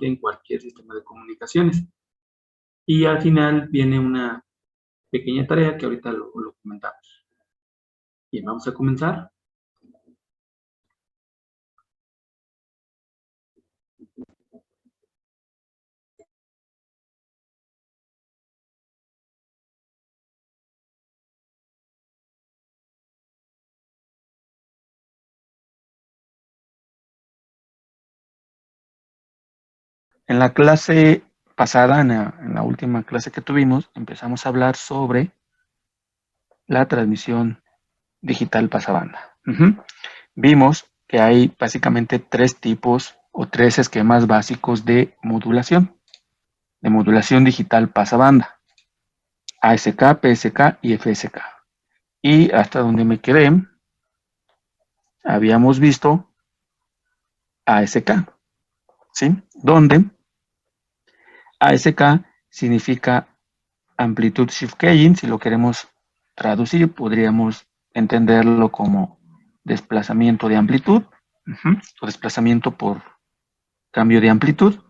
prácticamente en cualquier sistema de comunicaciones. Y al final viene una pequeña tarea que ahorita lo comentamos. Bien, vamos a comenzar. En la clase pasada, en la última clase que tuvimos, empezamos a hablar sobre la transmisión digital pasabanda. Vimos que hay básicamente tres tipos o tres esquemas básicos de modulación digital pasabanda: ASK, PSK y FSK. Y hasta donde me quedé, habíamos visto ASK, ¿sí? Donde ASK significa Amplitude Shift Keying. Si lo queremos traducir, podríamos entenderlo como desplazamiento de amplitud, o desplazamiento por cambio de amplitud,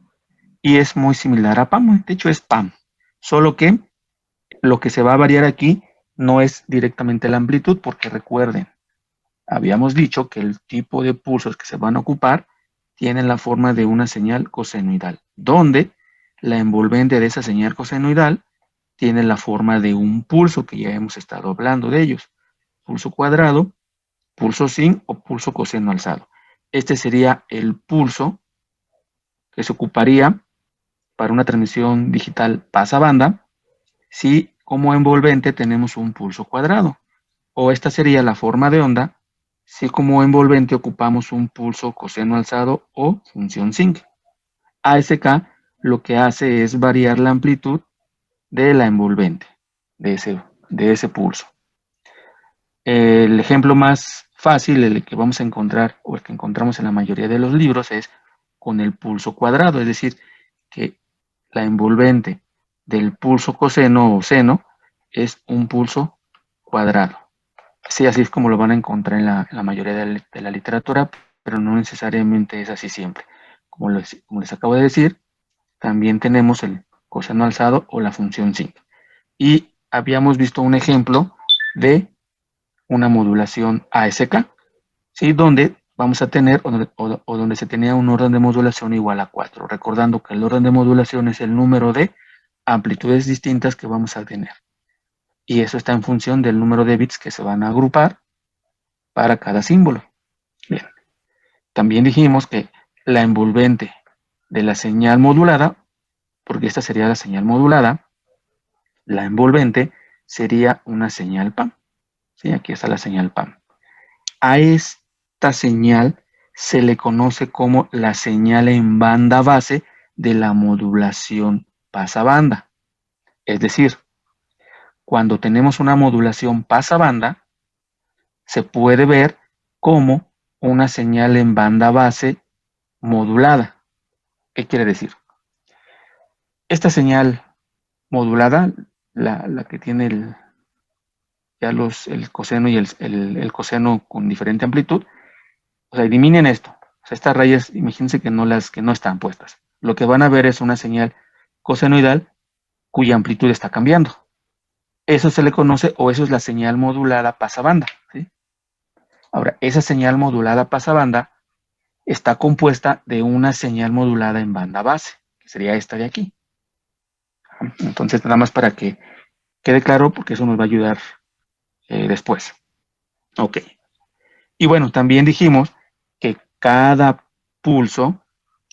y es muy similar a PAM. De hecho es PAM, solo que lo que se va a variar aquí no es directamente la amplitud, porque recuerden, habíamos dicho que el tipo de pulsos que se van a ocupar tienen la forma de una señal cosenoidal, donde la envolvente de esa señal cosenoidal tiene la forma de un pulso, que ya hemos estado hablando de ellos: pulso cuadrado, pulso sin o pulso coseno alzado. Este sería el pulso que se ocuparía para una transmisión digital pasabanda si como envolvente tenemos un pulso cuadrado, o esta sería la forma de onda si como envolvente ocupamos un pulso coseno alzado o función sin. ASK lo que hace es variar la amplitud de la envolvente de ese pulso. El ejemplo más fácil, el que vamos a encontrar o el que encontramos en la mayoría de los libros, es con el pulso cuadrado, es decir, que la envolvente del pulso coseno o seno es un pulso cuadrado. Sí, así es como lo van a encontrar en la mayoría de la literatura, pero no necesariamente es así siempre. Como les acabo de decir, también tenemos el coseno alzado o la función sin. Y habíamos visto un ejemplo de una modulación ASK, ¿sí? Donde vamos a tener, o donde se tenía un orden de modulación igual a 4, recordando que el orden de modulación es el número de amplitudes distintas que vamos a tener. Y eso está en función del número de bits que se van a agrupar para cada símbolo. Bien. También dijimos que la envolvente de la señal modulada, porque esta sería la señal modulada, la envolvente sería una señal PAM. ¿Sí? Aquí está la señal PAM. A esta señal se le conoce como la señal en banda base de la modulación pasabanda. Es decir, cuando tenemos una modulación pasabanda, se puede ver como una señal en banda base modulada. ¿Qué quiere decir? Esta señal modulada, la que tiene el coseno y el coseno con diferente amplitud, o sea, eliminen esto. O sea, estas rayas, imagínense que no están puestas. Lo que van a ver es una señal cosenoidal cuya amplitud está cambiando. Eso se le conoce, o eso es la señal modulada pasabanda, ¿sí? Ahora, esa señal modulada pasabanda está compuesta de una señal modulada en banda base, que sería esta de aquí. Entonces, nada más para que quede claro, porque eso nos va a ayudar después. Ok. Y bueno, también dijimos que cada pulso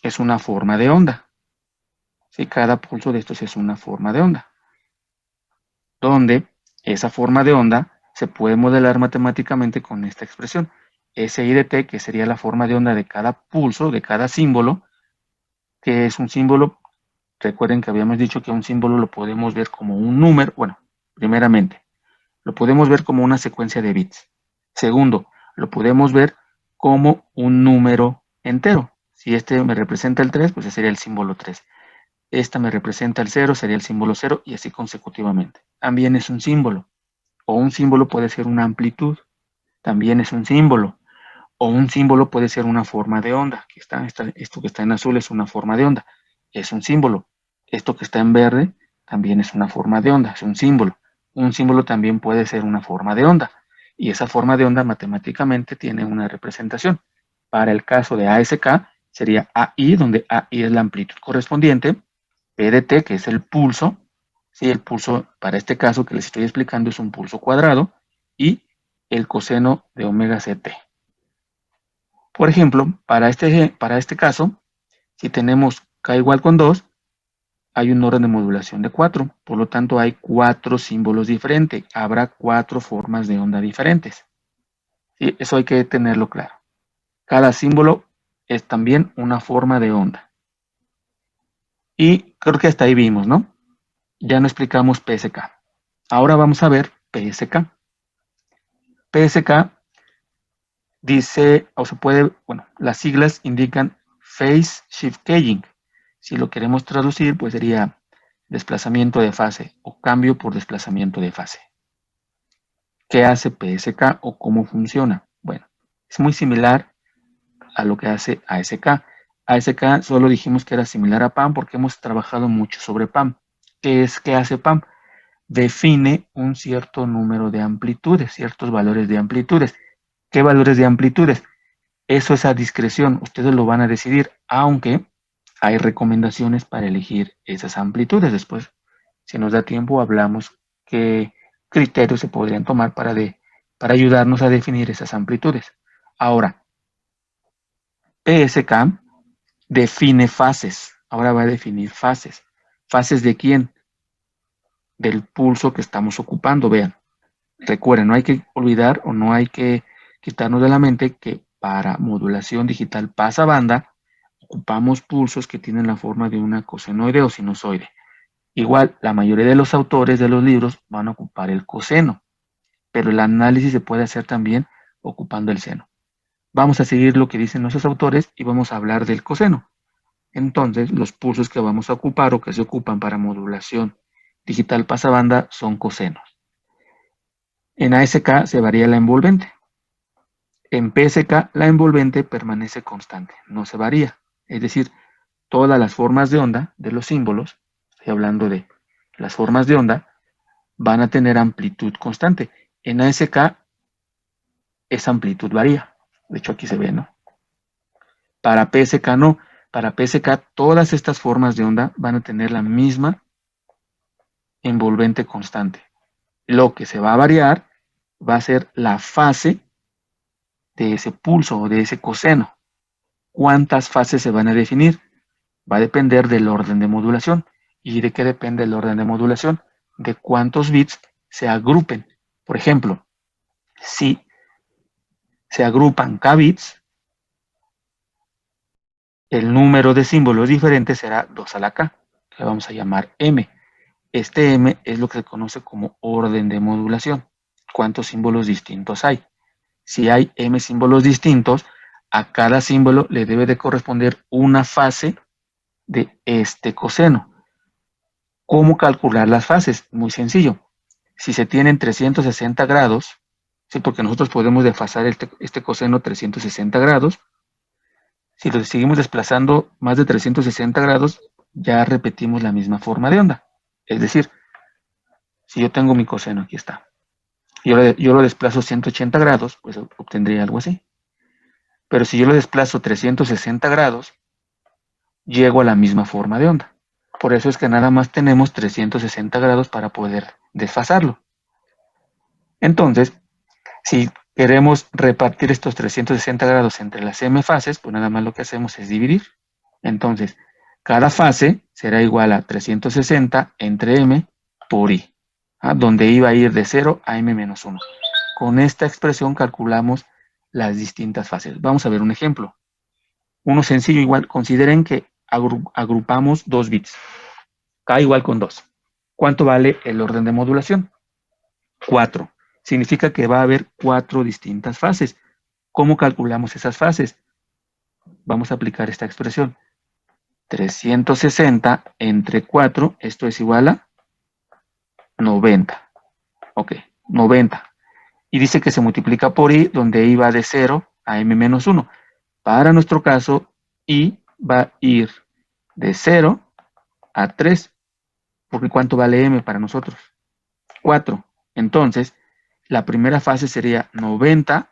es una forma de onda. ¿Sí? Cada pulso de estos es una forma de onda, donde esa forma de onda se puede modelar matemáticamente con esta expresión. SI de t, que sería la forma de onda de cada pulso, de cada símbolo, que es un símbolo. Recuerden que habíamos dicho que un símbolo lo podemos ver como un número. Bueno, primeramente, lo podemos ver como una secuencia de bits. Segundo, lo podemos ver como un número entero. Si este me representa el 3, pues ese sería el símbolo 3. Esta me representa el 0, sería el símbolo 0, y así consecutivamente. También es un símbolo. O un símbolo puede ser una amplitud. También es un símbolo. O un símbolo puede ser una forma de onda. Esto que está en azul es una forma de onda. es un símbolo. Esto que está en verde también es una forma de onda, es un símbolo. Un símbolo también puede ser una forma de onda. Y esa forma de onda matemáticamente tiene una representación. Para el caso de ASK sería AI, donde AI es la amplitud correspondiente, P de T, que es el pulso. Sí, el pulso para este caso que les estoy explicando es un pulso cuadrado, y el coseno de omega CT. Por ejemplo, para este caso, si tenemos K igual con 2, hay un orden de modulación de 4. Por lo tanto, hay 4 símbolos diferentes. Habrá 4 formas de onda diferentes. ¿Sí? Eso hay que tenerlo claro. Cada símbolo es también una forma de onda. Y creo que hasta ahí vimos, ¿no? Ya no explicamos PSK. Ahora vamos a ver PSK. PSK dice, o se puede, bueno, las siglas indican Phase Shift Keying. Si lo queremos traducir, pues sería desplazamiento de fase o cambio por desplazamiento de fase. ¿Qué hace PSK o cómo funciona? Bueno, es muy similar a lo que hace ASK. ASK solo dijimos que era similar a PAM porque hemos trabajado mucho sobre PAM. ¿Qué hace PAM? Define un cierto número de amplitudes, ciertos valores de amplitudes. ¿Qué valores de amplitudes? Eso es a discreción, ustedes lo van a decidir, aunque hay recomendaciones para elegir esas amplitudes. Después, si nos da tiempo, hablamos qué criterios se podrían tomar para ayudarnos a definir esas amplitudes. Ahora, PSK define fases. Ahora va a definir fases. ¿Fases de quién? Del pulso que estamos ocupando. Vean, recuerden, no hay que olvidar o no hay que quitarnos de la mente que para modulación digital pasabanda ocupamos pulsos que tienen la forma de una cosenoide o sinusoide. Igual, la mayoría de los autores de los libros van a ocupar el coseno, pero el análisis se puede hacer también ocupando el seno. Vamos a seguir lo que dicen nuestros autores y vamos a hablar del coseno. Entonces, los pulsos que vamos a ocupar o que se ocupan para modulación digital pasabanda son cosenos. En ASK se varía la envolvente. En PSK la envolvente permanece constante, no se varía. Es decir, todas las formas de onda de los símbolos, estoy hablando de las formas de onda, van a tener amplitud constante. En ASK esa amplitud varía. De hecho, aquí se ve, ¿no? Para PSK no. Para PSK todas estas formas de onda van a tener la misma envolvente constante. Lo que se va a variar va a ser la fase de ese pulso o de ese coseno. ¿Cuántas fases se van a definir? Va a depender del orden de modulación. ¿Y de qué depende el orden de modulación? De cuántos bits se agrupen. Por ejemplo, si se agrupan k bits, el número de símbolos diferentes será 2 a la k, que vamos a llamar m. Este m es lo que se conoce como orden de modulación. ¿Cuántos símbolos distintos hay? Si hay m símbolos distintos, a cada símbolo le debe de corresponder una fase de este coseno. ¿Cómo calcular las fases? Muy sencillo. Si se tienen 360 grados, ¿sí? Porque nosotros podemos desfasar este coseno 360 grados. Si lo seguimos desplazando más de 360 grados, ya repetimos la misma forma de onda. Es decir, si yo tengo mi coseno, aquí está, yo lo desplazo 180 grados, pues obtendría algo así. Pero si yo lo desplazo 360 grados, llego a la misma forma de onda. Por eso es que nada más tenemos 360 grados para poder desfasarlo. Entonces, si queremos repartir estos 360 grados entre las m fases, pues nada más lo que hacemos es dividir. Entonces, cada fase será igual a 360 entre m por i, donde i va a ir de 0 a m menos 1. Con esta expresión calculamos las distintas fases. Vamos a ver un ejemplo. Uno sencillo igual, consideren que agrupamos 2 bits. K igual con 2. ¿Cuánto vale el orden de modulación? 4. Significa que va a haber 4 distintas fases. ¿Cómo calculamos esas fases? Vamos a aplicar esta expresión. 360 entre 4, esto es igual a 90. Ok, 90. Y dice que se multiplica por i, donde i va de 0 a m menos 1. Para nuestro caso, i va a ir de 0 a 3, porque ¿cuánto vale m para nosotros? 4. Entonces, la primera fase sería 90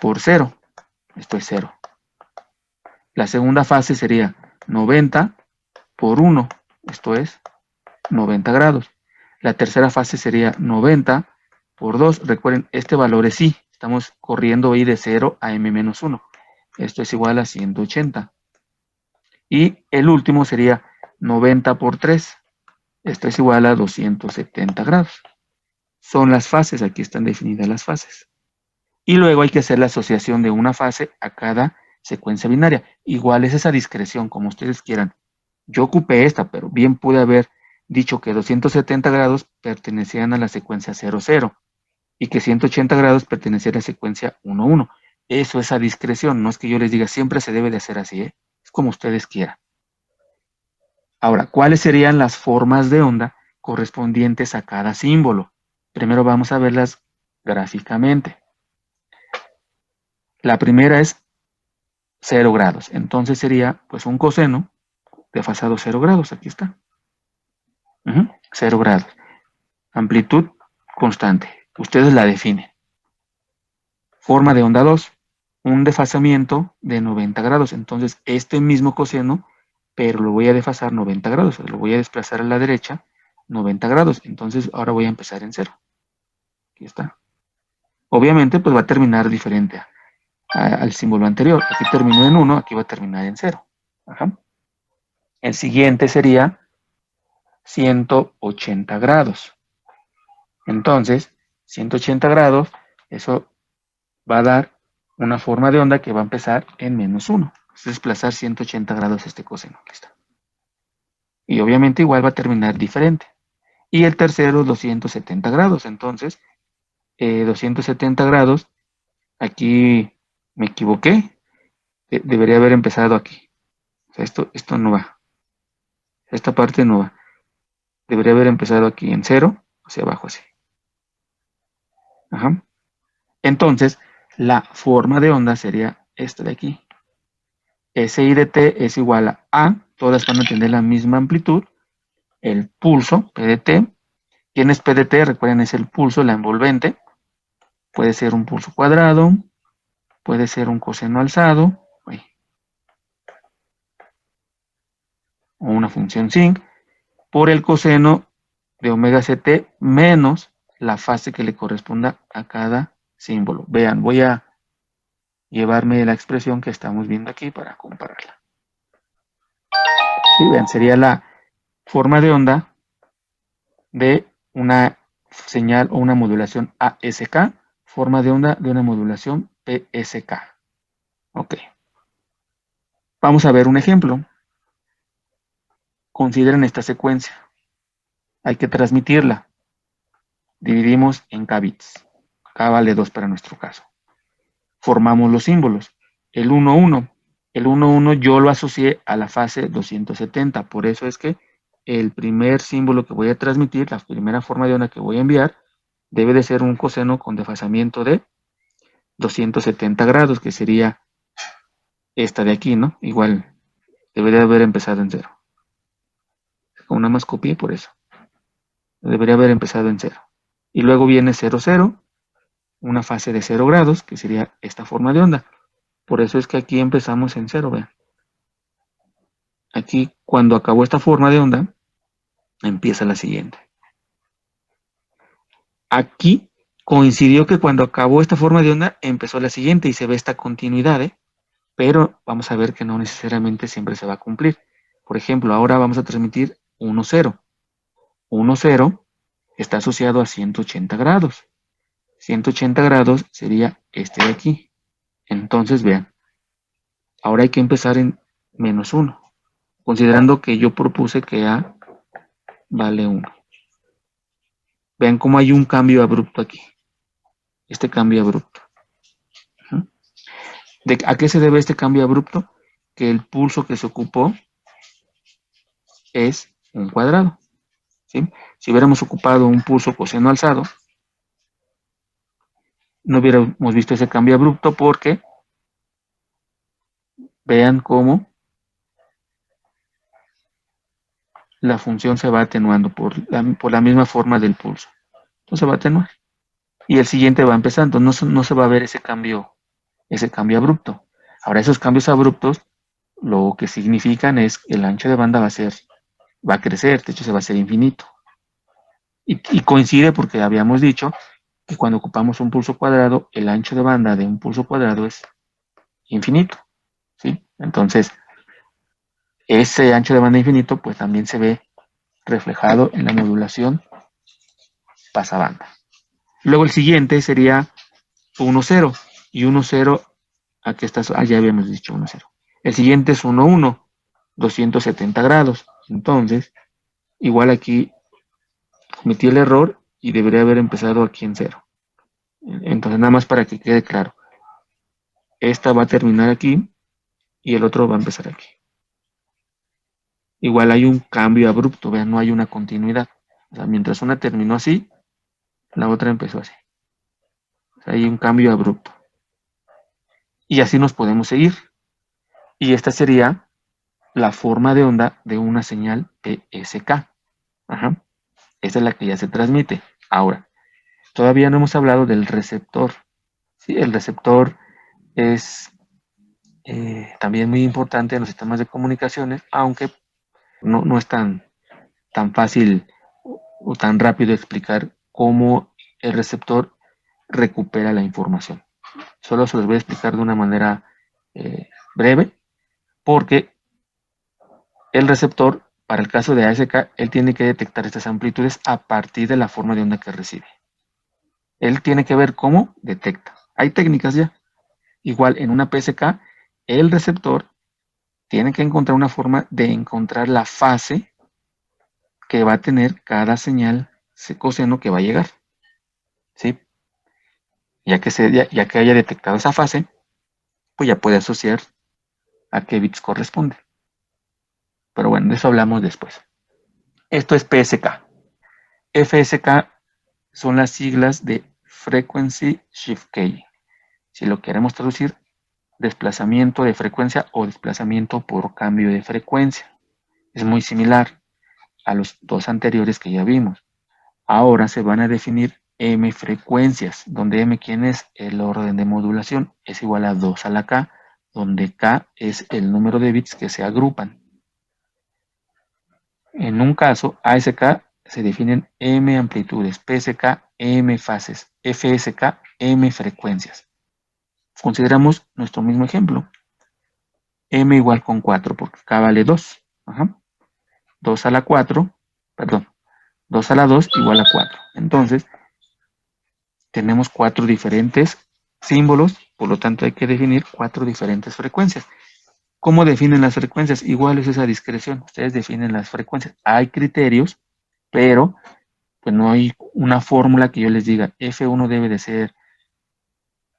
por 0. Esto es 0. La segunda fase sería 90 por 1. Esto es 90 grados. La tercera fase sería 90 por 2. Recuerden, este valor es i. Estamos corriendo i de 0 a m-1. Esto es igual a 180. Y el último sería 90 por 3. Esto es igual a 270 grados. Son las fases, aquí están definidas las fases. Y luego hay que hacer la asociación de una fase a cada secuencia binaria. Igual es esa discreción, como ustedes quieran. Yo ocupé esta, pero bien pude haber dicho que 270 grados pertenecían a la secuencia 00 y que 180 grados pertenecían a la secuencia 11. Eso es a discreción, no es que yo les diga siempre se debe de hacer así, ¿eh? Es como ustedes quieran. Ahora, ¿cuáles serían las formas de onda correspondientes a cada símbolo? Primero vamos a verlas gráficamente. La primera es 0 grados, entonces sería pues un coseno desfasado 0 grados, aquí está. 0 grados. Amplitud constante. Ustedes la definen. Forma de onda 2. Un desfasamiento de 90 grados. Entonces, este mismo coseno, pero lo voy a desfasar 90 grados. Lo voy a desplazar a la derecha 90 grados. Entonces, ahora voy a empezar en 0. Aquí está. Obviamente, pues va a terminar diferente al símbolo anterior. Aquí terminó en 1, aquí va a terminar en 0. Ajá. El siguiente sería 180 grados. Entonces, 180 grados, eso va a dar una forma de onda que va a empezar en -1. Es desplazar 180 grados este coseno. Aquí está. Y obviamente igual va a terminar diferente. Y el tercero, 270 grados. Entonces, 270 grados, aquí me equivoqué. Debería haber empezado aquí. O sea, esto no va. Esta parte no va. Debería haber empezado aquí en 0, hacia abajo así. Ajá. Entonces, la forma de onda sería esta de aquí. SI de T es igual a, todas van a tener la misma amplitud, el pulso, P de T. ¿Quién es P de T? Recuerden, es el pulso, la envolvente. Puede ser un pulso cuadrado, puede ser un coseno alzado, o una función sin, por el coseno de omega ct menos la fase que le corresponda a cada símbolo. Vean, voy a llevarme la expresión que estamos viendo aquí para compararla. Sí, vean, sería la forma de onda de una señal o una modulación ASK, forma de onda de una modulación PSK. Ok. Vamos a ver un ejemplo. Consideren esta secuencia. Hay que transmitirla. Dividimos en K bits. K vale 2 para nuestro caso. Formamos los símbolos. El 1, 1. El 1, 1 yo lo asocié a la fase 270. Por eso es que el primer símbolo que voy a transmitir, la primera forma de onda que voy a enviar, debe de ser un coseno con desfasamiento de 270 grados, que sería esta de aquí, ¿no? Igual debería haber empezado en 0. Una más copié por eso. Debería haber empezado en 0. Y luego viene 0, 0, una fase de 0 grados, que sería esta forma de onda. Por eso es que aquí empezamos en 0, vean. Aquí, cuando acabó esta forma de onda, empieza la siguiente. Aquí coincidió que cuando acabó esta forma de onda, empezó la siguiente y se ve esta continuidad, ¿eh? Pero vamos a ver que no necesariamente siempre se va a cumplir. Por ejemplo, ahora vamos a transmitir 1, 0. 1, 0 está asociado a 180 grados. 180 grados sería este de aquí. Entonces, vean, ahora hay que empezar en -1, considerando que yo propuse que A vale 1. Vean cómo hay un cambio abrupto aquí. Este cambio abrupto. ¿A qué se debe este cambio abrupto? Que el pulso que se ocupó es un cuadrado. ¿Sí? Si hubiéramos ocupado un pulso coseno alzado, no hubiéramos visto ese cambio abrupto porque vean cómo la función se va atenuando por la misma forma del pulso. Entonces va a atenuar. Y el siguiente va empezando. No se va a ver ese cambio abrupto. Ahora, esos cambios abruptos lo que significan es que el ancho de banda va a crecer, de hecho se va a hacer infinito. Y coincide porque habíamos dicho que cuando ocupamos un pulso cuadrado, el ancho de banda de un pulso cuadrado es infinito, ¿sí? Entonces, ese ancho de banda infinito pues también se ve reflejado en la modulación pasabanda. Luego el siguiente sería 1,0 y 1,0, aquí está, ya habíamos dicho 1,0. El siguiente es 1,1, 270 grados. Entonces, igual aquí cometí el error y debería haber empezado aquí en 0. Entonces, nada más para que quede claro. Esta va a terminar aquí y el otro va a empezar aquí. Igual hay un cambio abrupto, vean, no hay una continuidad. O sea, mientras una terminó así, la otra empezó así. O sea, hay un cambio abrupto. Y así nos podemos seguir. Y esta sería la forma de onda de una señal PSK. Ajá. Esa es la que ya se transmite. Ahora, todavía no hemos hablado del receptor. ¿Sí? El receptor es también muy importante en los sistemas de comunicaciones, aunque no es tan fácil o tan rápido explicar cómo el receptor recupera la información. Solo se los voy a explicar de una manera breve, porque el receptor, para el caso de ASK, él tiene que detectar estas amplitudes a partir de la forma de onda que recibe. Él tiene que ver cómo detecta. Hay técnicas ya. Igual en una PSK, el receptor tiene que encontrar una forma de encontrar la fase que va a tener cada señal coseno que va a llegar. ¿Sí? Ya que haya detectado esa fase, pues ya puede asociar a qué bits corresponde. Pero bueno, de eso hablamos después. Esto es PSK. FSK son las siglas de Frequency Shift Keying. Si lo queremos traducir, desplazamiento de frecuencia o desplazamiento por cambio de frecuencia. Es muy similar a los dos anteriores que ya vimos. Ahora se van a definir M frecuencias, donde M, ¿quién es? El orden de modulación, es igual a 2 a la K, donde K es el número de bits que se agrupan. En un caso, ASK se definen M amplitudes, PSK M fases, FSK M frecuencias. Consideramos nuestro mismo ejemplo. M igual con 4, porque K vale 2. Ajá. 2 a la 4, perdón, 2 a la 2 igual a 4. Entonces, tenemos 4 diferentes símbolos, por lo tanto hay que definir 4 diferentes frecuencias. ¿Cómo definen las frecuencias? Igual es esa discreción, ustedes definen las frecuencias. Hay criterios, pero pues no hay una fórmula que yo les diga, F1 debe de ser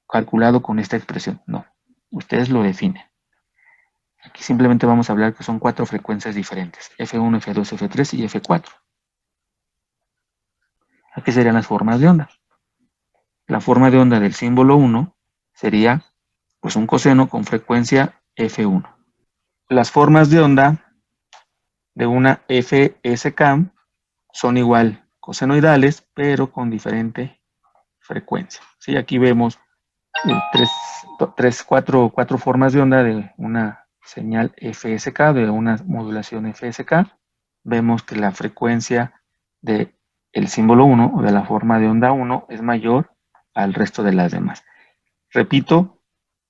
calculado con esta expresión. No, ustedes lo definen. Aquí simplemente vamos a hablar que son 4 frecuencias diferentes, F1, F2, F3 y F4. Aquí serían las formas de onda. La forma de onda del símbolo 1 sería pues un coseno con frecuencia F1. Las formas de onda de una FSK son igual cosenoidales, pero con diferente frecuencia. ¿Sí? Aquí vemos cuatro formas de onda de una señal FSK, de una modulación FSK. Vemos que la frecuencia del símbolo 1 o de la forma de onda 1 es mayor al resto de las demás. Repito,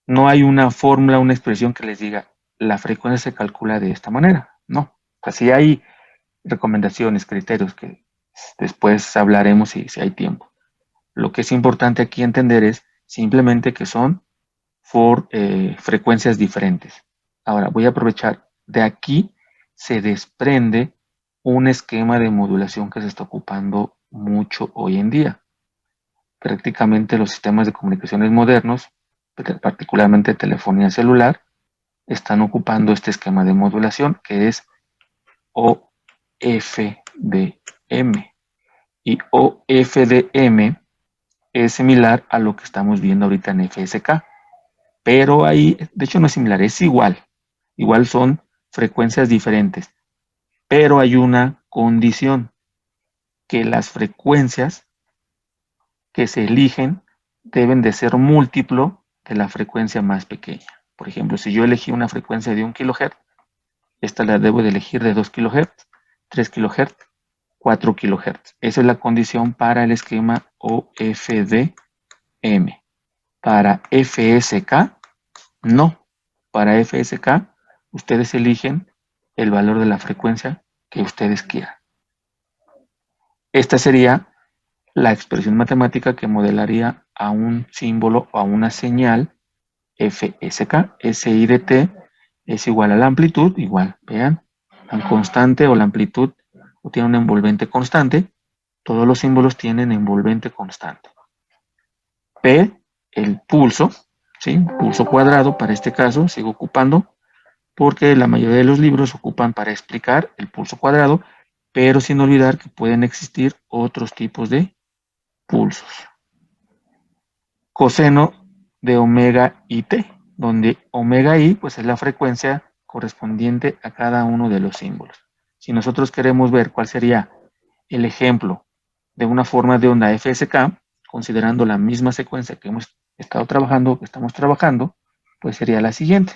no hay una fórmula, una expresión que les diga la frecuencia se calcula de esta manera. No. Así hay recomendaciones, criterios que después hablaremos si hay tiempo. Lo que es importante aquí entender es simplemente que son frecuencias diferentes. Ahora voy a aprovechar, de aquí se desprende un esquema de modulación que se está ocupando mucho hoy en día. Prácticamente los sistemas de comunicaciones modernos, particularmente telefonía celular, están ocupando este esquema de modulación que es OFDM. Y OFDM es similar a lo que estamos viendo ahorita en FSK. Pero ahí, de hecho no es similar, es igual. Igual son frecuencias diferentes. Pero hay una condición, que las frecuencias que se eligen deben de ser múltiplo de la frecuencia más pequeña. Por ejemplo, si yo elegí una frecuencia de 1 kHz, esta la debo de elegir de 2 kHz, 3 kHz, 4 kHz. Esa es la condición para el esquema OFDM. Para FSK, no. Para FSK, ustedes eligen el valor de la frecuencia que ustedes quieran. Esta sería la expresión matemática que modelaría a un símbolo o a una señal FSK. SI de T es igual a la amplitud, igual, vean, la constante o la amplitud o tiene un envolvente constante. Todos los símbolos tienen envolvente constante. P, el pulso, ¿sí? Pulso cuadrado, para este caso, sigo ocupando, porque la mayoría de los libros ocupan para explicar el pulso cuadrado, pero sin olvidar que pueden existir otros tipos de pulsos. Coseno de omega y t, donde omega i pues es la frecuencia correspondiente a cada uno de los símbolos. Si nosotros queremos ver cuál sería el ejemplo de una forma de onda FSK, considerando la misma secuencia que hemos estado trabajando, que estamos trabajando, pues sería la siguiente.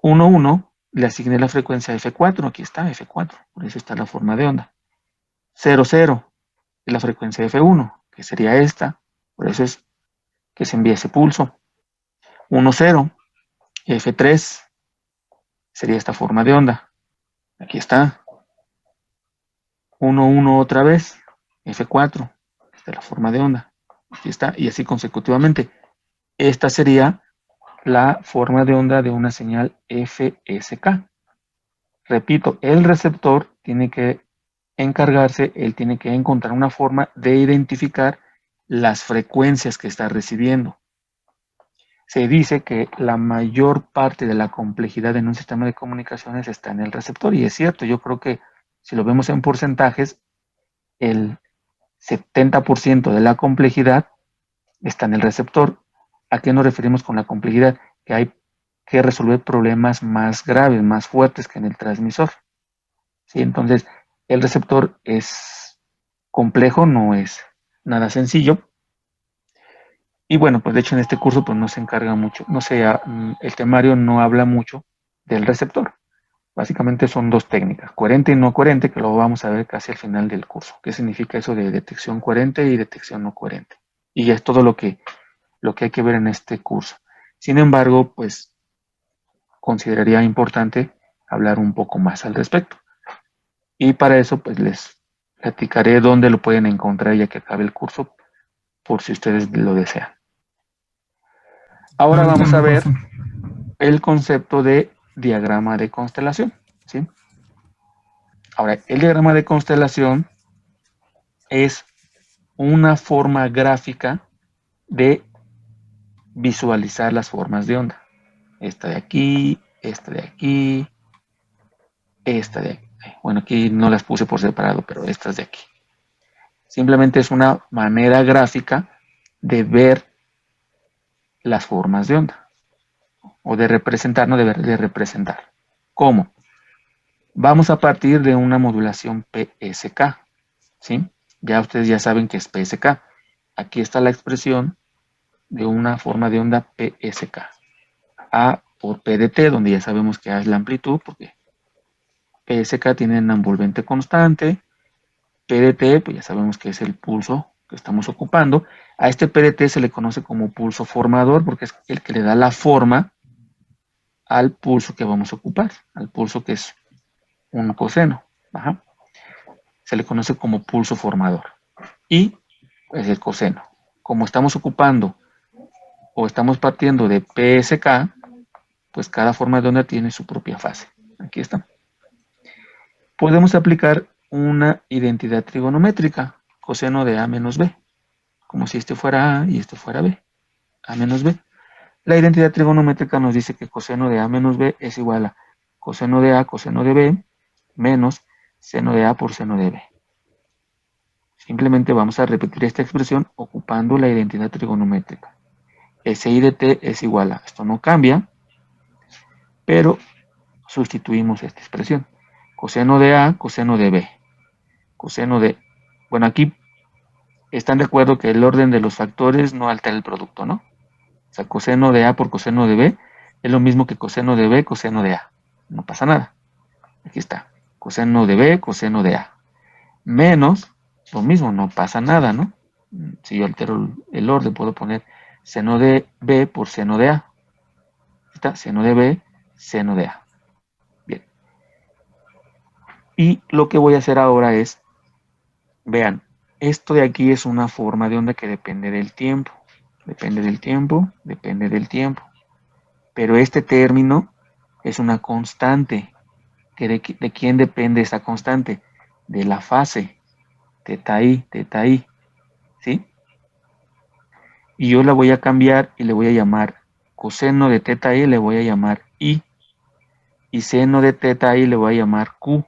1, 1, le asigné la frecuencia F4, aquí está F4, por eso está la forma de onda. 0, 0, es la frecuencia F1, que sería esta, por eso es que se envía ese pulso. 1, 0, F3, sería esta forma de onda. Aquí está. 1, 1 otra vez, F4, esta es la forma de onda. Aquí está, y así consecutivamente. Esta sería la forma de onda de una señal FSK. Repito, el receptor tiene que encargarse, él tiene que encontrar una forma de identificar las frecuencias que está recibiendo. Se dice que la mayor parte de la complejidad en un sistema de comunicaciones está en el receptor, y es cierto, yo creo que si lo vemos en porcentajes, el 70% de la complejidad está en el receptor. ¿A qué nos referimos con la complejidad? Que hay que resolver problemas más graves, más fuertes que en el transmisor. ¿Sí? Entonces, el receptor es complejo, no es nada sencillo. Y bueno, pues de hecho en este curso pues no se encarga mucho, el temario no habla mucho del receptor. Básicamente son dos técnicas, coherente y no coherente, que lo vamos a ver casi al final del curso. ¿Qué significa eso de detección coherente y detección no coherente? Y es todo lo que hay que ver en este curso. Sin embargo, pues consideraría importante hablar un poco más al respecto. Y para eso, pues les platicaré dónde lo pueden encontrar ya que acabe el curso, por si ustedes lo desean. Ahora vamos a ver el concepto de diagrama de constelación, ¿sí? Ahora, el diagrama de constelación es una forma gráfica de visualizar las formas de onda. Esta de aquí, esta de aquí, esta de aquí. Bueno, aquí no las puse por separado, pero estas de aquí. Simplemente es una manera gráfica de ver las formas de onda. O de representar, no de representar. ¿Cómo? Vamos a partir de una modulación PSK. ¿Sí? Ya ustedes ya saben que es PSK. Aquí está la expresión de una forma de onda PSK. A por PDT, donde ya sabemos que A es la amplitud, porque PSK tiene una envolvente constante. PDT, pues ya sabemos que es el pulso que estamos ocupando. A este PDT se le conoce como pulso formador, porque es el que le da la forma al pulso que vamos a ocupar, al pulso que es un coseno. Ajá. Se le conoce como pulso formador. Y pues el coseno. Como estamos ocupando o estamos partiendo de PSK, pues cada forma de onda tiene su propia fase. Aquí está. Podemos aplicar una identidad trigonométrica, coseno de A menos B, como si este fuera A y este fuera B, A menos B. La identidad trigonométrica nos dice que coseno de A menos B es igual a coseno de A, coseno de B, menos seno de A por seno de B. Simplemente vamos a repetir esta expresión ocupando la identidad trigonométrica. SI de T es igual a, esto no cambia, pero sustituimos esta expresión. coseno de A, coseno de B, coseno de... Bueno, aquí están de acuerdo que el orden de los factores no altera el producto, ¿no? O sea, coseno de A por coseno de B es lo mismo que coseno de B, coseno de A. No pasa nada. Aquí está. Coseno de B, coseno de A. Menos, lo mismo, no pasa nada, ¿no? Si yo altero el orden, puedo poner seno de B por seno de A. Aquí está, seno de B, seno de A. Bien. Y lo que voy a hacer ahora es, vean, esto de aquí es una forma de onda que depende del tiempo. Depende del tiempo, depende del tiempo. Pero este término es una constante. ¿De quién depende esa constante? De la fase. Teta i, ¿sí? Y yo la voy a cambiar y le voy a llamar coseno de teta i, le voy a llamar i. Y seno de teta i le voy a llamar q.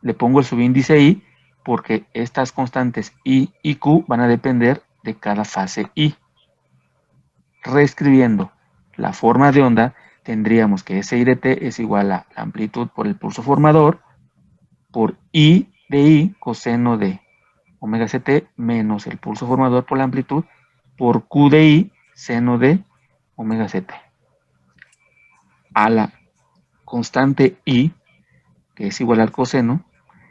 Le pongo el subíndice i porque estas constantes i y q van a depender de cada fase i. Reescribiendo la forma de onda, tendríamos que SI de t es igual a la amplitud por el pulso formador por I de I coseno de omega ct menos el pulso formador por la amplitud por Q de I seno de omega ct. A la constante I, que es igual al coseno,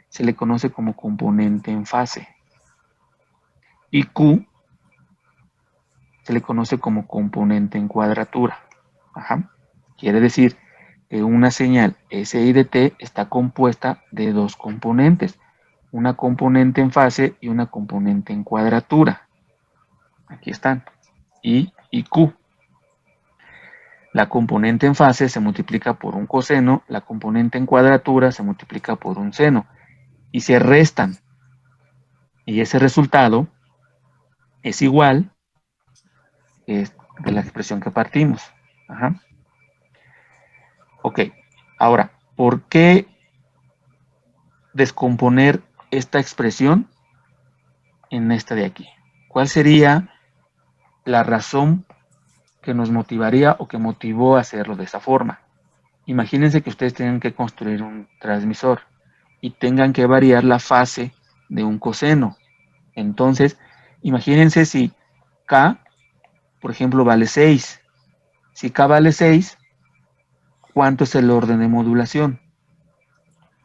se le conoce como componente en fase. Y Q se le conoce como componente en cuadratura. Ajá. Quiere decir que una señal SI de t está compuesta de dos componentes, una componente en fase y una componente en cuadratura. Aquí están, I y Q. La componente en fase se multiplica por un coseno, la componente en cuadratura se multiplica por un seno y se restan. Y ese resultado es igual de la expresión que partimos. Ajá. Ok, ahora, ¿por qué descomponer esta expresión en esta de aquí? ¿Cuál sería la razón que nos motivaría o que motivó a hacerlo de esa forma? Imagínense que ustedes tengan que construir un transmisor y tengan que variar la fase de un coseno. Entonces, imagínense si K, por ejemplo, vale 6. Si K vale 6, ¿cuánto es el orden de modulación?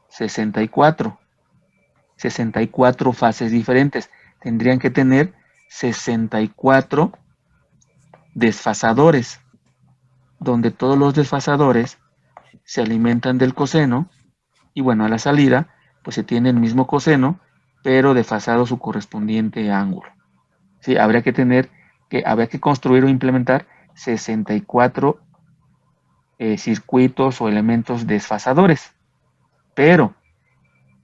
64. 64 fases diferentes. Tendrían que tener 64 desfasadores, donde todos los desfasadores se alimentan del coseno y bueno, a la salida pues se tiene el mismo coseno, pero desfasado su correspondiente ángulo. ¿Sí? Habría que construir o implementar 64 circuitos o elementos desfasadores. Pero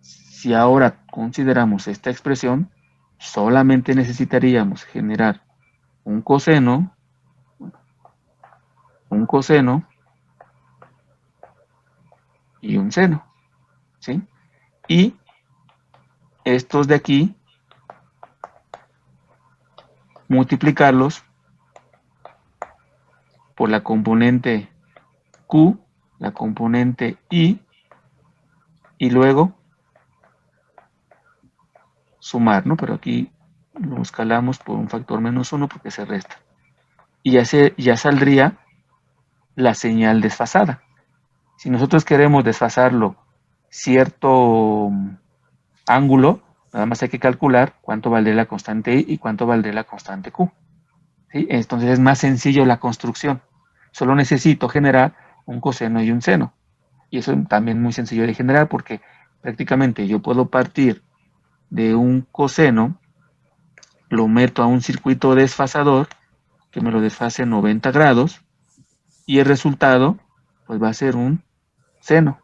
si ahora consideramos esta expresión, solamente necesitaríamos generar un coseno y un seno, ¿sí? Y estos de aquí, multiplicarlos por la componente Q, la componente I, y luego sumar, ¿no? Pero aquí lo escalamos por un factor -1 porque se resta. Y ya saldría la señal desfasada. Si nosotros queremos desfasarlo cierto ángulo, nada más hay que calcular cuánto valdría la constante I y cuánto valdría la constante Q. ¿Sí? Entonces es más sencillo la construcción. Solo necesito generar un coseno y un seno. Y eso también es muy sencillo de generar porque prácticamente yo puedo partir de un coseno, lo meto a un circuito desfasador que me lo desfase 90 grados y el resultado pues va a ser un seno.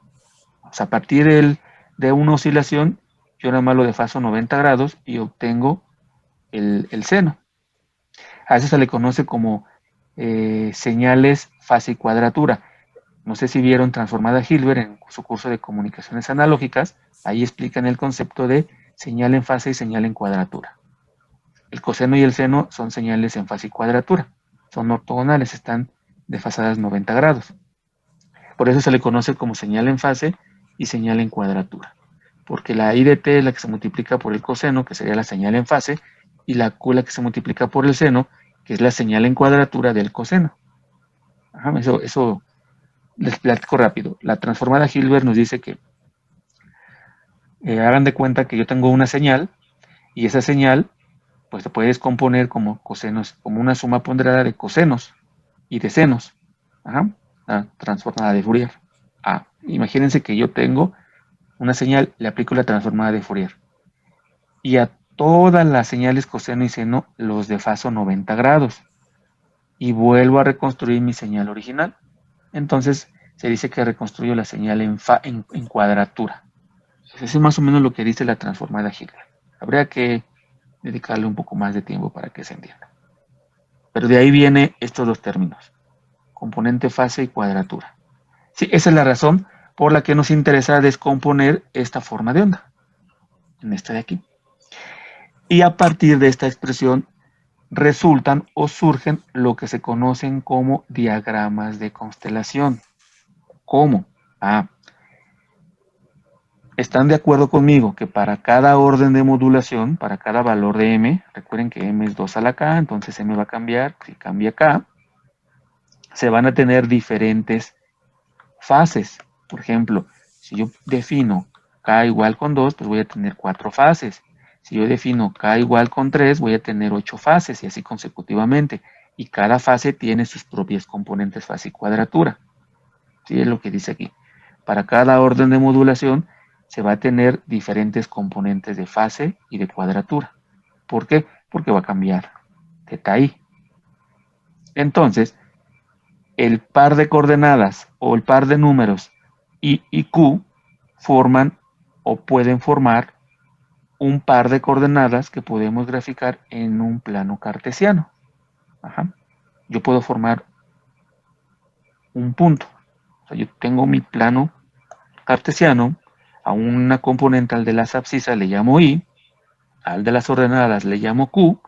O sea, a partir de una oscilación yo nada más lo desfaso 90 grados y obtengo el seno. A eso se le conoce como señales fase y cuadratura. No sé si vieron Transformada Hilbert en su curso de comunicaciones analógicas, ahí explican el concepto de señal en fase y señal en cuadratura. El coseno y el seno son señales en fase y cuadratura, son ortogonales, están desfasadas 90 grados. Por eso se le conoce como señal en fase y señal en cuadratura. Porque la I de t es la que se multiplica por el coseno, que sería la señal en fase, y la Q la que se multiplica por el seno, que es la señal en cuadratura del coseno. Ajá, eso les platico rápido. La transformada Hilbert nos dice que hagan de cuenta que yo tengo una señal, y esa señal pues se puede descomponer como cosenos, como una suma ponderada de cosenos y de senos. Ajá, la transformada de Fourier. Imagínense que yo tengo una señal, le aplico la transformada de Fourier. Y a todas las señales coseno y seno los desfaso 90 grados. Y vuelvo a reconstruir mi señal original. Entonces se dice que reconstruyo la señal en cuadratura. Eso es más o menos lo que dice la transformada Hilbert. Habría que dedicarle un poco más de tiempo para que se entienda. Pero de ahí viene estos dos términos, componente fase y cuadratura. Sí, esa es la razón por la que nos interesa descomponer esta forma de onda, en esta de aquí. Y a partir de esta expresión resultan o surgen lo que se conocen como diagramas de constelación. ¿Cómo? ¿Están de acuerdo conmigo que para cada orden de modulación, para cada valor de m, recuerden que m es 2 a la k, entonces m va a cambiar, si cambia k, se van a tener diferentes fases? Por ejemplo, si yo defino k igual con 2, pues voy a tener 4 fases. Si yo defino k igual con 3, voy a tener 8 fases y así consecutivamente. Y cada fase tiene sus propias componentes fase y cuadratura. ¿Sí? Es lo que dice aquí. Para cada orden de modulación se va a tener diferentes componentes de fase y de cuadratura. ¿Por qué? Porque va a cambiar θ i. Entonces, el par de coordenadas o el par de números I y Q forman o pueden formar un par de coordenadas que podemos graficar en un plano cartesiano. Ajá. Yo puedo formar un punto. O sea, yo tengo mi plano cartesiano, a una componente al de las abscisas le llamo I, al de las ordenadas le llamo Q,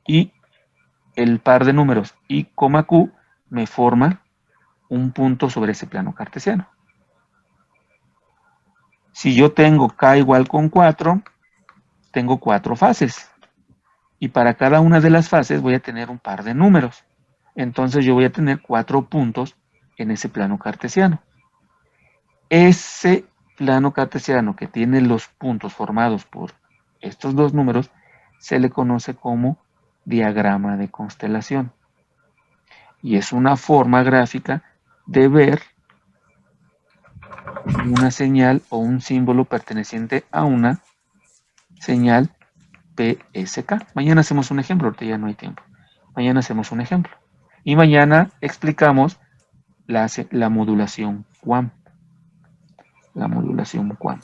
y el par de números I, Q me forma un punto sobre ese plano cartesiano. Si yo tengo k igual con 4, tengo 4 fases. Y para cada una de las fases voy a tener un par de números. Entonces yo voy a tener 4 puntos en ese plano cartesiano. Ese plano cartesiano que tiene los puntos formados por estos dos números se le conoce como diagrama de constelación. Y es una forma gráfica de ver una señal o un símbolo perteneciente a una señal PSK. Mañana hacemos un ejemplo, ahorita ya no hay tiempo. Mañana hacemos un ejemplo. Y mañana explicamos la modulación QAM. La modulación QAM.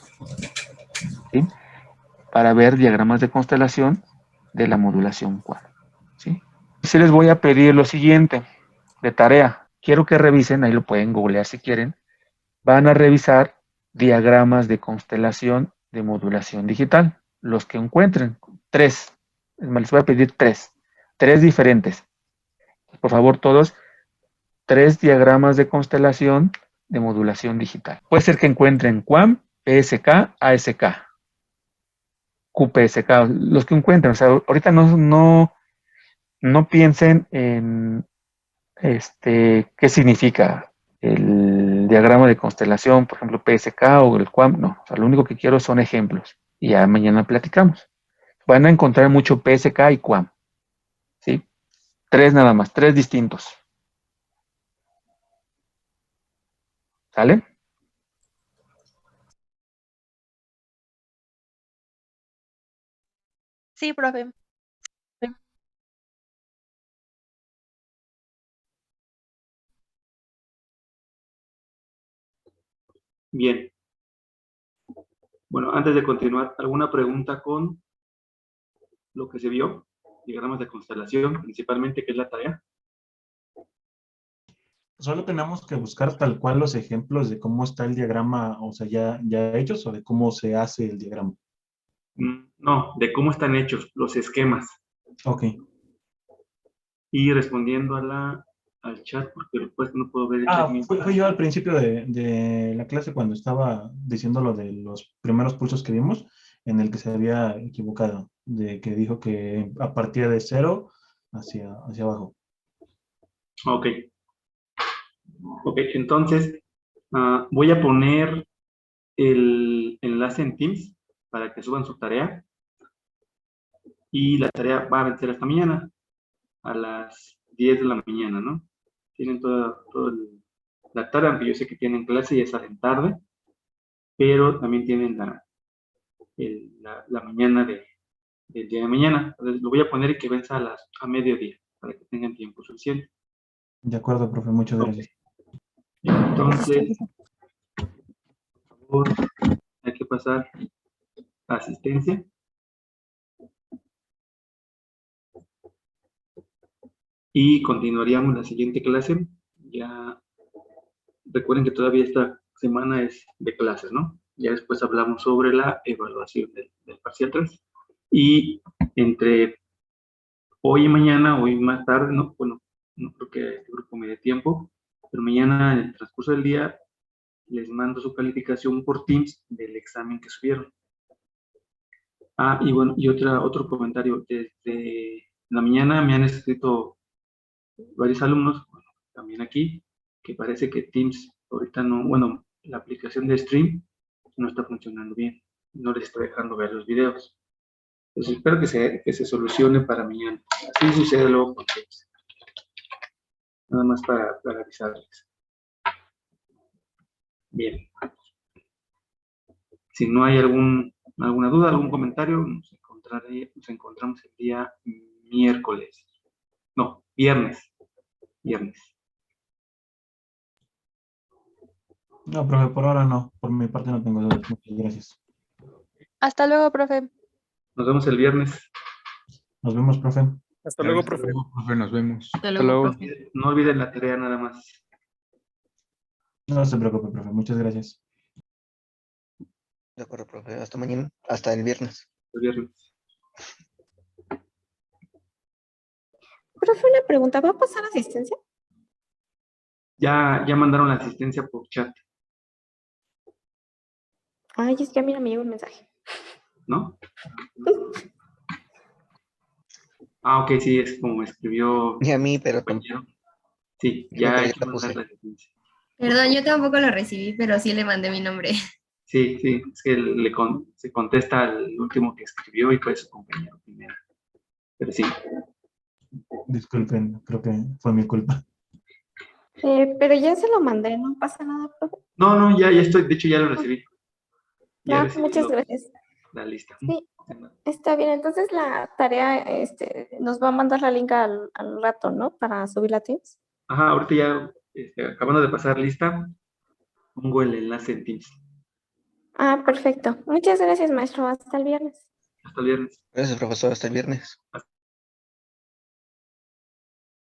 ¿Sí? Para ver diagramas de constelación de la modulación QAM. ¿Sí? Sí les voy a pedir lo siguiente de tarea. Quiero que revisen, ahí lo pueden googlear si quieren. Van a revisar diagramas de constelación de modulación digital. Los que encuentren, 3. Les voy a pedir 3. 3 diferentes. Por favor, todos, 3 diagramas de constelación de modulación digital. Puede ser que encuentren QAM, PSK, ASK, QPSK, los que encuentren. O sea, ahorita no piensen en qué significa el diagrama de constelación, por ejemplo, PSK o el QAM. No, o sea, lo único que quiero son ejemplos. Y ya mañana platicamos. Van a encontrar mucho PSK y QAM. ¿Sí? 3 nada más, 3 distintos. ¿Sale? Sí, profe. Bien. Bueno, antes de continuar, ¿alguna pregunta con lo que se vio? Diagramas de constelación, principalmente, ¿qué es la tarea? Solo tenemos que buscar tal cual los ejemplos de cómo está el diagrama, o sea, ya hechos, o de cómo se hace el diagrama. No, de cómo están hechos los esquemas. Ok. Y respondiendo a al chat porque pues no puedo ver el chat mío. Fue yo al principio de la clase cuando estaba diciendo lo de los primeros pulsos que vimos, en el que se había equivocado, de que dijo que a partir de 0 hacia abajo. Ok. Ok, entonces voy a poner el enlace en Teams para que suban su tarea. Y la tarea va a vencer hasta mañana, a las 10 de la mañana, ¿no? Tienen toda la tarde, aunque yo sé que tienen clase y ya salen tarde, pero también tienen la mañana del día de mañana. Entonces lo voy a poner y que venza a mediodía, para que tengan tiempo suficiente. De acuerdo, profe, muchas Ok. gracias. Entonces, por favor, hay que pasar a asistencia. Y continuaríamos la siguiente clase. Ya recuerden que todavía esta semana es de clases, ¿no? Ya después hablamos sobre la evaluación del parcial 3. Y entre hoy y mañana, hoy más tarde, no, bueno, no creo que este grupo me dé tiempo, pero mañana en el transcurso del día les mando su calificación por Teams del examen que subieron. Y bueno, y otro comentario. Desde la mañana me han escrito varios alumnos, bueno, también aquí, que parece que Teams ahorita no, bueno, la aplicación de Stream no está funcionando bien, no les está dejando ver los videos. Entonces espero que se solucione para mañana. Así sucede luego con Teams. Nada más para avisarles. Bien. Si no hay alguna duda, algún comentario, nos encontramos el día miércoles. No, viernes. Viernes. No, profe, por ahora no. Por mi parte no tengo dudas. Muchas gracias. Hasta luego, profe. Nos vemos el viernes. Nos vemos, profe. Hasta luego, profe. Profe, nos vemos. Hasta luego, No, profe. no olviden la tarea nada más. No se preocupe, profe. Muchas gracias. De acuerdo, profe. Hasta mañana, hasta el viernes. El viernes. Profe, una pregunta, ¿va a pasar asistencia? Ya mandaron la asistencia por chat, Ay, es que a mí no me llegó un mensaje. ¿no? Ok, sí, es como me escribió Y a mí, pero el compañero. Sí, Sí, ya pero hay ya que la mandar puse. la asistencia. Perdón, yo tampoco lo recibí, pero sí le mandé mi nombre. Sí, es que se contesta al último que escribió y fue su compañero primero. Pero sí, Disculpen, creo que fue mi culpa. Pero ya se lo mandé, no pasa nada, profe. no, ya estoy, de hecho ya lo recibí. Ya Ah, recibí muchas gracias. la lista. Sí, está bien. Entonces la tarea, nos va a mandar la link al rato, ¿no? Para subir la Teams. Ajá, ahorita ya, acabando de pasar lista, pongo el enlace en Teams. Ah, perfecto. Muchas gracias, maestro. Hasta el viernes. Hasta el viernes. Gracias, profesor. Hasta el viernes.